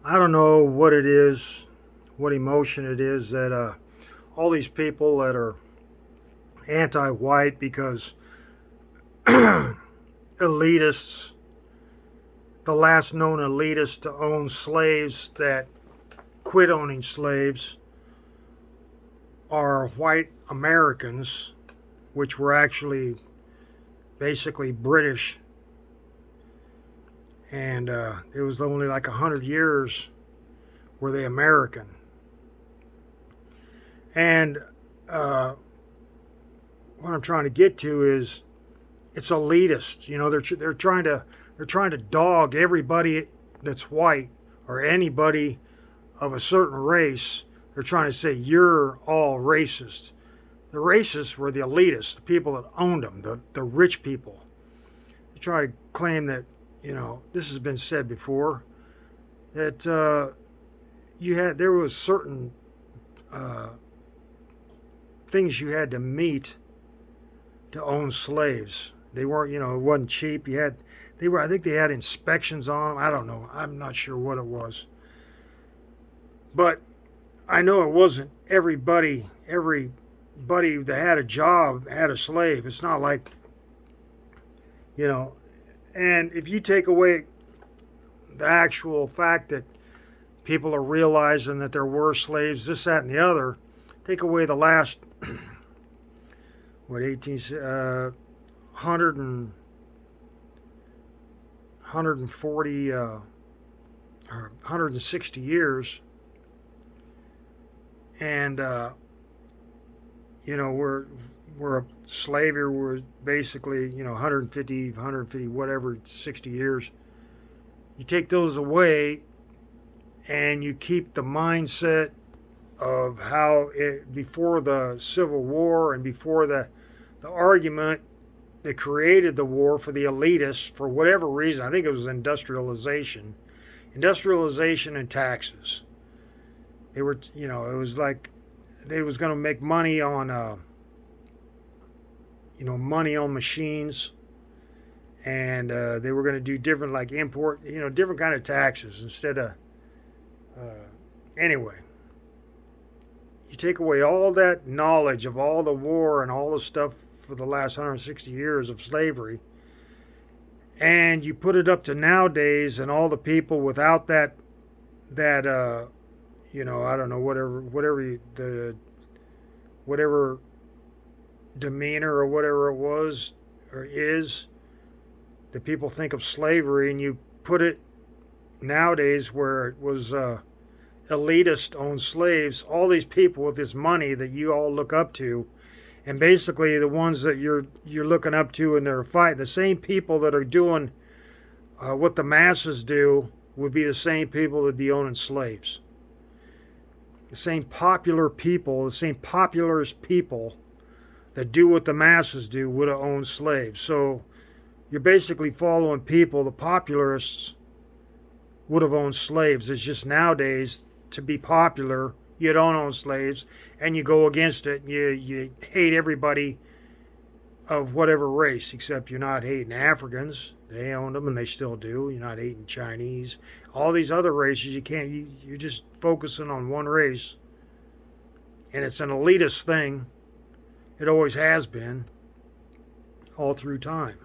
I don't know what it is, what emotion it is that all these people that are anti-white because elitists, the last known elitists to own slaves that quit owning slaves are white Americans, which were actually basically British, and it was only like 100 years were they American. And uh, what I'm trying to get to is it's elitist. You know, they're trying to dog everybody that's white or anybody of a certain race. They're trying to say you're all racist. The racists were the elitists, the people that owned them, the rich people. They try to claim that, this has been said before, that there was certain uh, things you had to meet to own slaves. They weren't, it wasn't cheap. I think they had inspections on them. I don't know. I'm not sure what it was. But I know it wasn't everybody that had a job had a slave. It's not like, you know, and if you take away the actual fact that people are realizing that there were slaves, this, that, and the other, take away the last, what, 18, 100 and 140 or 160 years, and we're a slavery was basically 150 whatever 60 years. You take those away, and you keep the mindset of how it before the Civil War and before the argument that created the war for the elitists for whatever reason. I think it was industrialization and taxes. They were, it was like they was going to make money on, money on machines, and they were going to do different, like import, different kind of taxes instead of. Anyway, you take away all that knowledge of all the war and all the stuff for the last 160 years of slavery, and you put it up to nowadays, and all the people without that I don't know, whatever demeanor or whatever it was or is that people think of slavery, and you put it nowadays where it was elitist owned slaves, all these people with this money that you all look up to, and basically the ones that you're looking up to and they're fighting, the same people that are doing what the masses do would be the same people that be owning slaves. The same popular people, the same popularist people that do what the masses do would have owned slaves. So you're basically following people, the popularists would have owned slaves. It's just nowadays, to be popular, you don't own slaves, and you go against it. You hate everybody of whatever race, except you're not hating Africans. They owned them, and they still do. You're not hating Chinese. All these other races, you can't. You're just focusing on one race, and it's an elitist thing. It always has been, all through time.